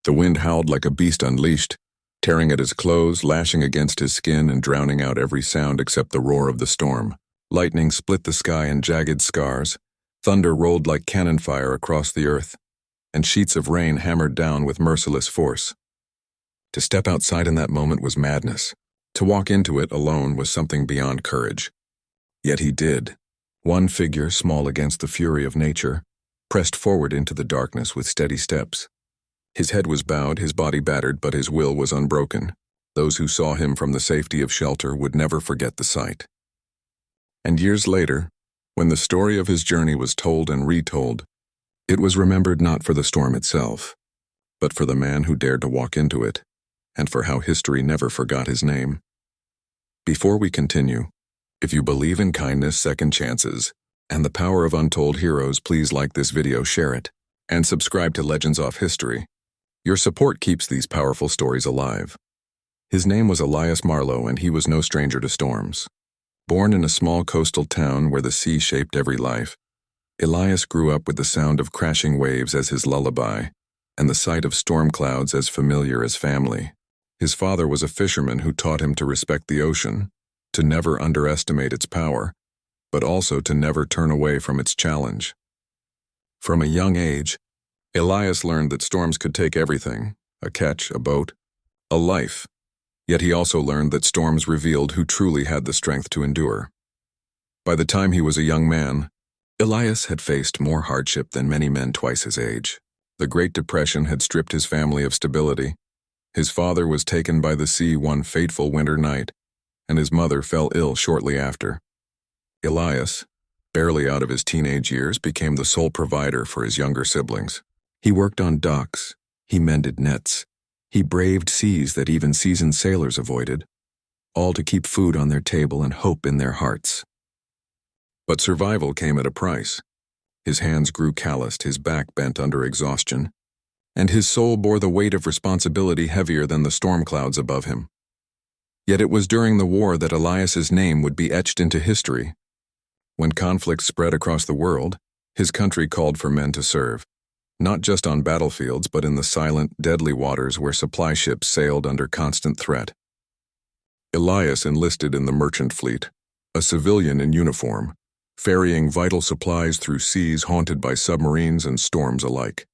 The wind howled like a beast unleashed, tearing at his clothes, lashing against his skin and drowning out every sound except the roar of the storm. Lightning split the sky in jagged scars, thunder rolled like cannon fire across the earth, and sheets of rain hammered down with merciless force. To step outside in that moment was madness. To walk into it alone was something beyond courage. Yet he did. One figure, small against the fury of nature, pressed forward into the darkness with steady steps. His head was bowed, his body battered, but his will was unbroken. Those who saw him from the safety of shelter would never forget the sight. And years later, when the story of his journey was told and retold, it was remembered not for the storm itself, but for the man who dared to walk into it, and for how history never forgot his name. Before we continue, if you believe in kindness, second chances, and the power of untold heroes, please like this video, share it, and subscribe to Legends of History. Your support keeps these powerful stories alive. His name was Elias Marlowe, and he was no stranger to storms. Born in a small coastal town where the sea shaped every life, Elias grew up with the sound of crashing waves as his lullaby, and the sight of storm clouds as familiar as family. His father was a fisherman who taught him to respect the ocean, to never underestimate its power, but also to never turn away from its challenge. From a young age, Elias learned that storms could take everything: a catch, a boat, a life. Yet he also learned that storms revealed who truly had the strength to endure. By the time he was a young man, Elias had faced more hardship than many men twice his age. The Great Depression had stripped his family of stability. His father was taken by the sea one fateful winter night, and his mother fell ill shortly after. Elias, barely out of his teenage years, became the sole provider for his younger siblings. He worked on docks, he mended nets, he braved seas that even seasoned sailors avoided, all to keep food on their table and hope in their hearts. But survival came at a price. His hands grew calloused, his back bent under exhaustion, and his soul bore the weight of responsibility heavier than the storm clouds above him. Yet it was during the war that Elias's name would be etched into history. When conflict spread across the world, his country called for men to serve, not just on battlefields but in the silent, deadly waters where supply ships sailed under constant threat. Elias enlisted in the merchant fleet, a civilian in uniform, ferrying vital supplies through seas haunted by submarines and storms alike.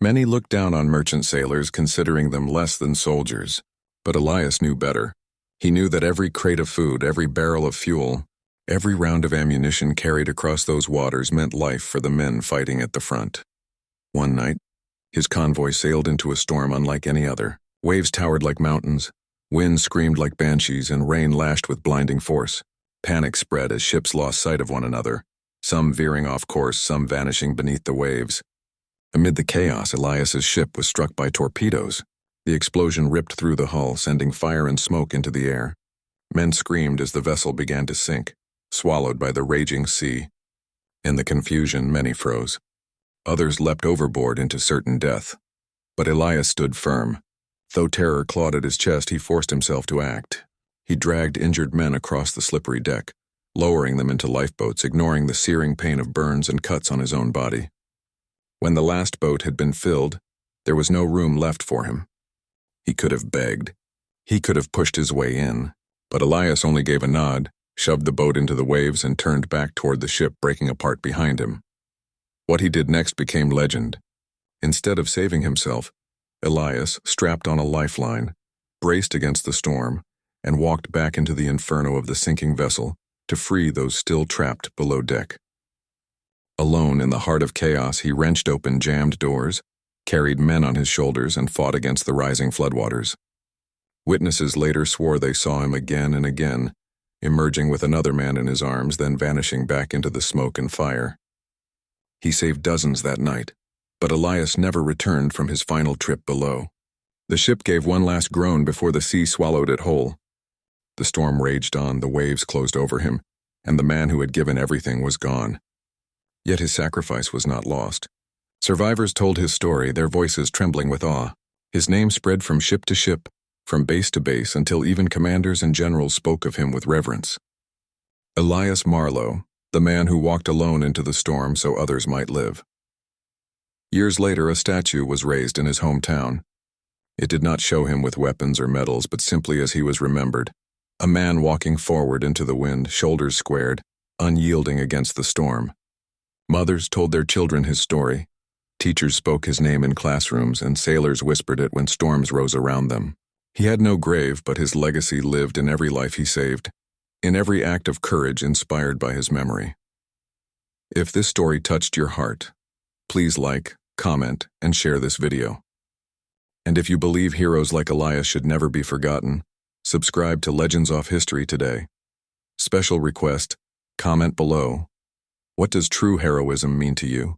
Many looked down on merchant sailors, considering them less than soldiers, but Elias knew better. He knew that every crate of food, every barrel of fuel, every round of ammunition carried across those waters meant life for the men fighting at the front. One night, his convoy sailed into a storm unlike any other. Waves towered like mountains, winds screamed like banshees, and rain lashed with blinding force. Panic spread as ships lost sight of one another, some veering off course, some vanishing beneath the waves. Amid the chaos, Elias's ship was struck by torpedoes. The explosion ripped through the hull, sending fire and smoke into the air. Men screamed as the vessel began to sink, swallowed by the raging sea. In the confusion, many froze. Others leapt overboard into certain death. But Elias stood firm. Though terror clawed at his chest, he forced himself to act. He dragged injured men across the slippery deck, lowering them into lifeboats, ignoring the searing pain of burns and cuts on his own body. When the last boat had been filled, there was no room left for him. He could have begged. He could have pushed his way in, but Elias only gave a nod, shoved the boat into the waves, and turned back toward the ship breaking apart behind him. What he did next became legend. Instead of saving himself, Elias, strapped on a lifeline, braced against the storm, and walked back into the inferno of the sinking vessel to free those still trapped below deck. Alone in the heart of chaos, he wrenched open jammed doors, carried men on his shoulders, and fought against the rising floodwaters. Witnesses later swore they saw him again and again, emerging with another man in his arms, then vanishing back into the smoke and fire. He saved dozens that night, but Elias never returned from his final trip below. The ship gave one last groan before the sea swallowed it whole. The storm raged on, the waves closed over him, and the man who had given everything was gone. Yet his sacrifice was not lost. Survivors told his story, their voices trembling with awe. His name spread from ship to ship, from base to base, until even commanders and generals spoke of him with reverence. Elias Marlowe, the man who walked alone into the storm so others might live. Years later, a statue was raised in his hometown. It did not show him with weapons or medals, but simply as he was remembered. A man walking forward into the wind, shoulders squared, unyielding against the storm. Mothers told their children his story. Teachers spoke his name in classrooms, and sailors whispered it when storms rose around them. He had no grave, but his legacy lived in every life he saved, in every act of courage inspired by his memory. If this story touched your heart, please like, comment, and share this video. And if you believe heroes like Elias should never be forgotten, subscribe to Legends of History today. Special request, comment below. What does true heroism mean to you?